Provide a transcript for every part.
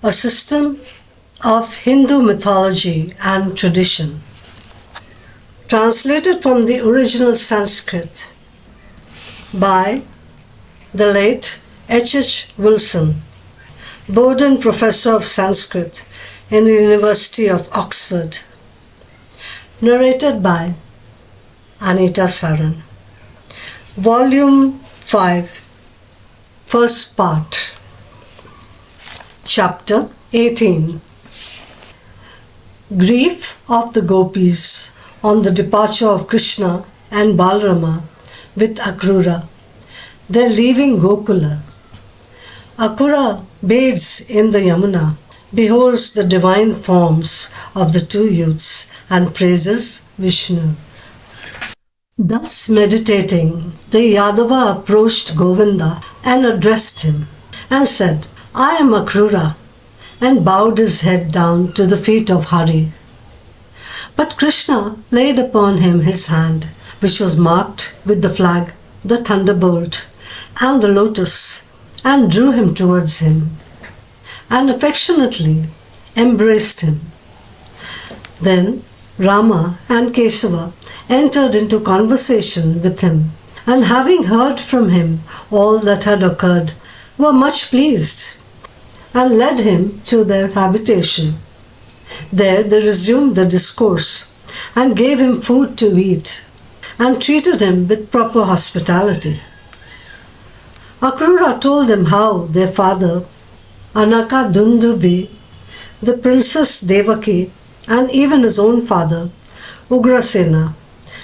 a system of Hindu mythology and tradition. Translated from the original Sanskrit by the late H. Wilson, Bowden Professor of Sanskrit in the University of Oxford. Narrated by Anita Saran. Volume 5, First Part. Chapter 18. Grief of the Gopis on the departure of Krishna and Balarama with Akrura. Their leaving Gokula. Akrura bathes in the Yamuna, beholds the divine forms of the two youths and praises Vishnu. Thus meditating, the Yadava approached Govinda and addressed him and said, I am Akrura, and bowed his head down to the feet of Hari. But Krishna laid upon him his hand, which was marked with the flag, the thunderbolt, and the lotus, and drew him towards him, and affectionately embraced him. Then Rama and Keshava entered into conversation with him, and having heard from him all that had occurred, were much pleased, and led him to their habitation. There they resumed the discourse, and gave him food to eat, and treated him with proper hospitality. Akrura told them how their father, Anaka Dundubi, the princess Devaki, and even his own father, Ugrasena,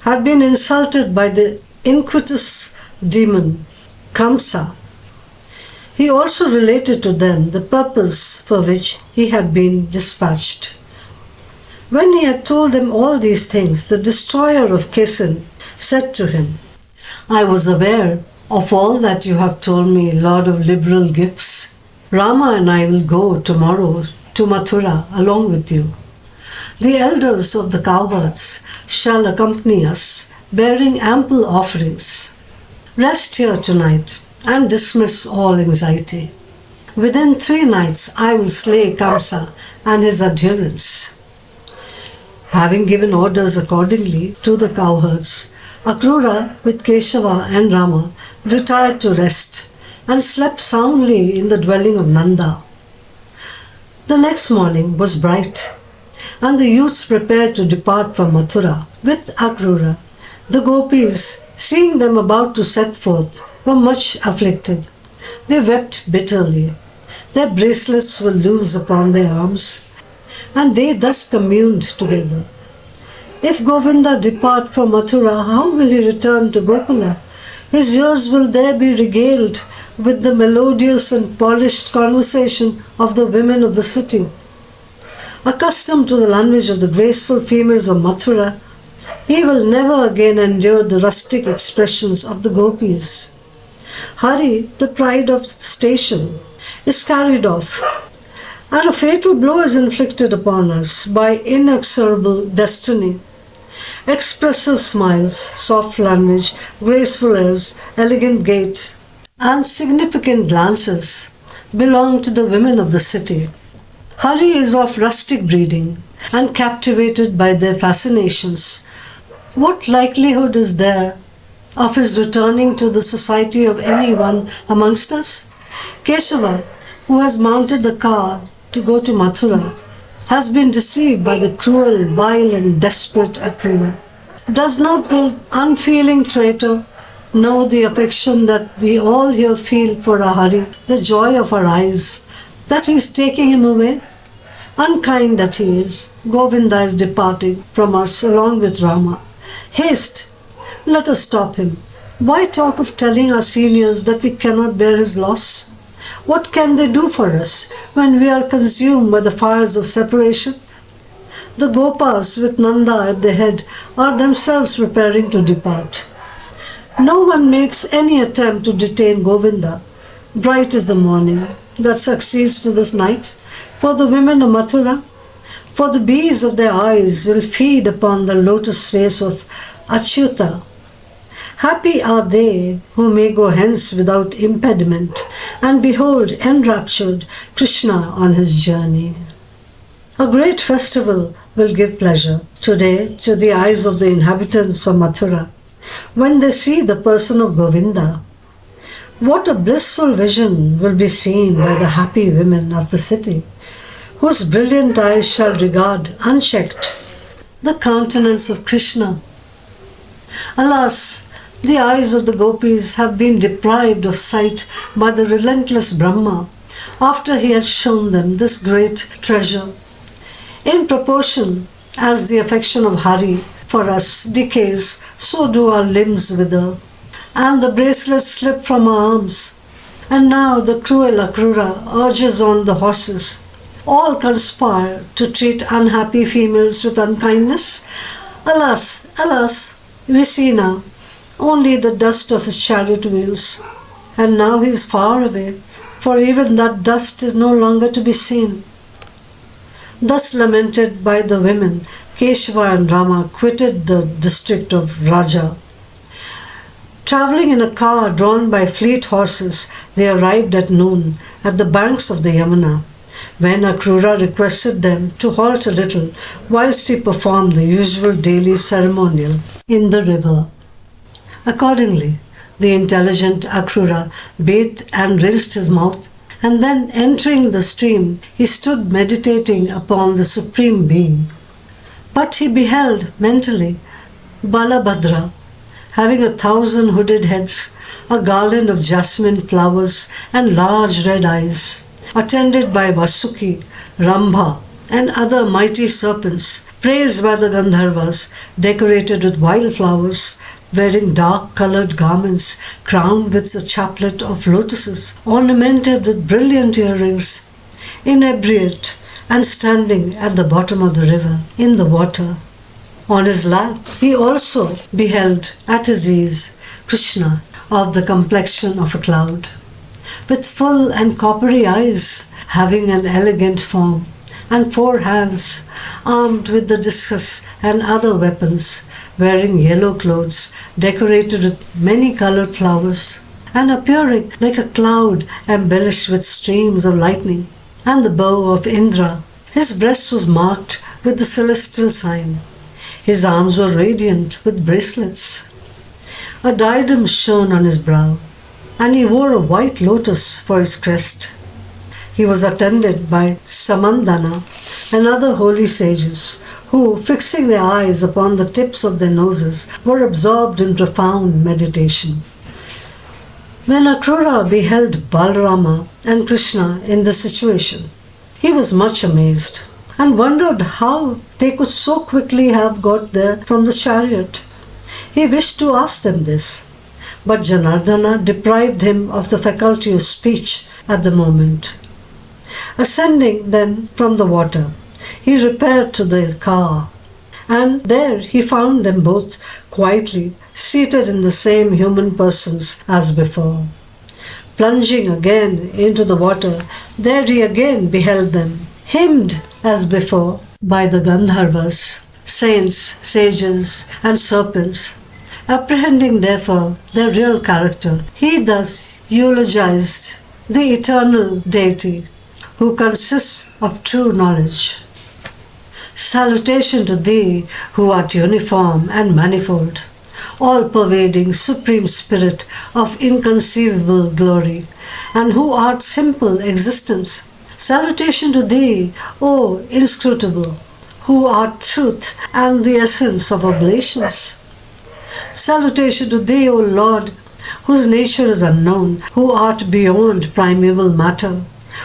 had been insulted by the iniquitous demon, Kamsa. He also related to them the purpose for which he had been dispatched. When he had told them all these things, the destroyer of Kesan said to him, I was aware of all that you have told me, Lord of liberal gifts. Rama and I will go tomorrow to Mathura along with you. The elders of the cowherds shall accompany us, bearing ample offerings. Rest here tonight and dismiss all anxiety. Within 3 nights I will slay Kamsa and his adherents. Having given orders accordingly to the cowherds, Akrura with Keshava and Rama retired to rest and slept soundly in the dwelling of Nanda. The next morning was bright, and the youths prepared to depart from Mathura with Akrura. The gopis, seeing them about to set forth, were much afflicted. They wept bitterly. Their bracelets were loose upon their arms, and they thus communed together. If Govinda depart from Mathura, how will he return to Gokula? His ears will there be regaled with the melodious and polished conversation of the women of the city. Accustomed to the language of the graceful females of Mathura, he will never again endure the rustic expressions of the gopis. Hari, the pride of the station, is carried off, and a fatal blow is inflicted upon us by inexorable destiny. Expressive smiles, soft language, graceful airs, elegant gait, and significant glances belong to the women of the city. Hari is of rustic breeding and captivated by their fascinations. What likelihood is there of his returning to the society of anyone amongst us? Keshava, who has mounted the car to go to Mathura, has been deceived by the cruel, vile and desperate Akrura. Does not the unfeeling traitor know the affection that we all here feel for our Hari, the joy of our eyes, that he is taking him away? Unkind that he is, Govinda is departing from us along with Rama. Haste! Let us stop him. Why talk of telling our seniors that we cannot bear his loss? What can they do for us when we are consumed by the fires of separation? The Gopas with Nanda at the head are themselves preparing to depart. No one makes any attempt to detain Govinda. Bright is the morning that succeeds to this night for the women of Mathura, for the bees of their eyes will feed upon the lotus face of Achyuta. Happy are they who may go hence without impediment, and behold, enraptured Krishna on his journey. A great festival will give pleasure today to the eyes of the inhabitants of Mathura when they see the person of Govinda. What a blissful vision will be seen by the happy women of the city, whose brilliant eyes shall regard unchecked the countenance of Krishna. Alas, the eyes of the gopis have been deprived of sight by the relentless Brahma after he had shown them this great treasure. In proportion as the affection of Hari for us decays, so do our limbs wither, and the bracelets slip from our arms. And now the cruel Akrura urges on the horses. All conspire to treat unhappy females with unkindness. Alas, alas, we see now only the dust of his chariot wheels. And now he is far away, for even that dust is no longer to be seen. Thus lamented by the women, Keshava and Rama quitted the district of Raja. Travelling in a car drawn by fleet horses, they arrived at noon at the banks of the Yamuna, when Akrura requested them to halt a little whilst he performed the usual daily ceremonial in the river. Accordingly, the intelligent Akrura bathed and rinsed his mouth, and then entering the stream, he stood meditating upon the Supreme Being. But he beheld mentally Balabhadra, having 1,000 hooded heads, a garland of jasmine flowers, and large red eyes, attended by Vasuki, Rambha, and other mighty serpents, praised by the Gandharvas, decorated with wildflowers, wearing dark-coloured garments, crowned with a chaplet of lotuses, ornamented with brilliant earrings, inebriate, and standing at the bottom of the river, in the water. On his lap he also beheld, at his ease, Krishna, of the complexion of a cloud, with full and coppery eyes, having an elegant form, and 4 hands, armed with the discus and other weapons, wearing yellow clothes, decorated with many coloured flowers, and appearing like a cloud embellished with streams of lightning, and the bow of Indra. His breast was marked with the celestial sign. His arms were radiant with bracelets. A diadem shone on his brow, and he wore a white lotus for his crest. He was attended by Samandana and other holy sages, who, fixing their eyes upon the tips of their noses, were absorbed in profound meditation. When Akrura beheld Balarama and Krishna in this situation, he was much amazed and wondered how they could so quickly have got there from the chariot. He wished to ask them this, but Janardana deprived him of the faculty of speech at the moment. Ascending then from the water, he repaired to the car, and there he found them both quietly seated in the same human persons as before. Plunging again into the water, there he again beheld them, hymned as before by the Gandharvas, saints, sages, and serpents. Apprehending therefore their real character, he thus eulogized the eternal deity, who consists of true knowledge. Salutation to thee, who art uniform and manifold, all-pervading Supreme Spirit of inconceivable glory, and who art simple existence. Salutation to thee, O inscrutable, who art truth and the essence of oblations. Salutation to thee, O Lord, whose nature is unknown, who art beyond primeval matter,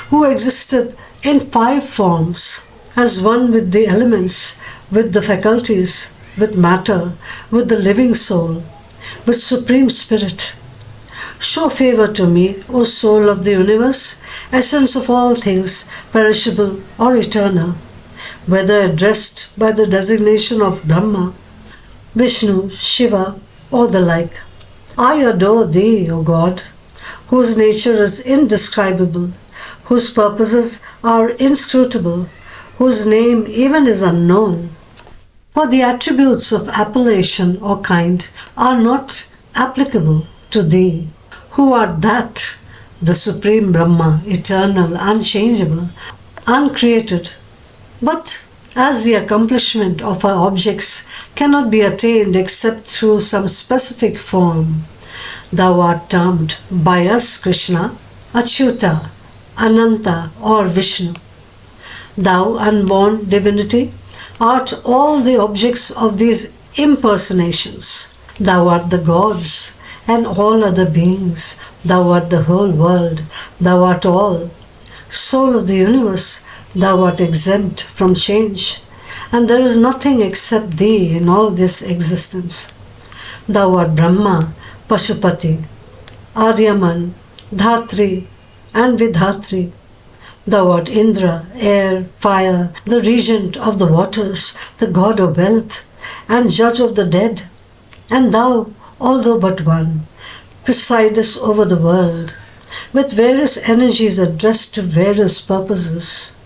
who existed in 5 forms, as one with the elements, with the faculties, with matter, with the living soul, with Supreme Spirit. Show favour to me, O soul of the universe, essence of all things, perishable or eternal, whether addressed by the designation of Brahma, Vishnu, Shiva, or the like. I adore thee, O God, whose nature is indescribable, whose purposes are inscrutable, whose name even is unknown. For the attributes of appellation or kind are not applicable to thee, who art that the Supreme Brahma, eternal, unchangeable, uncreated. But as the accomplishment of our objects cannot be attained except through some specific form, thou art termed by us, Krishna, Achyuta, Ananta, or Vishnu. Thou, unborn divinity, art all the objects of these impersonations. Thou art the gods and all other beings. Thou art the whole world. Thou art all. Soul of the universe, thou art exempt from change, and there is nothing except thee in all this existence. Thou art Brahma, Pashupati, Aryaman, Dhatri, and Vidhatri. Thou art Indra, air, fire, the regent of the waters, the god of wealth, and judge of the dead. And thou, although but one, presidest over the world, with various energies addressed to various purposes.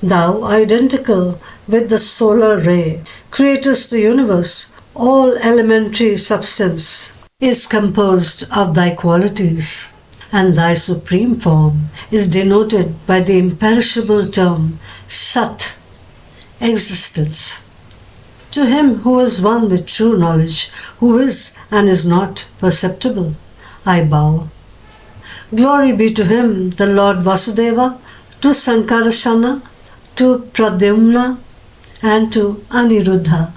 Thou, identical with the solar ray, createst the universe. All elementary substance is composed of thy qualities, and thy supreme form is denoted by the imperishable term Sat, existence. To him who is one with true knowledge, who is and is not perceptible, I bow. Glory be to him, the Lord Vasudeva, to Sankarashana, to Pradyumna, and to Aniruddha.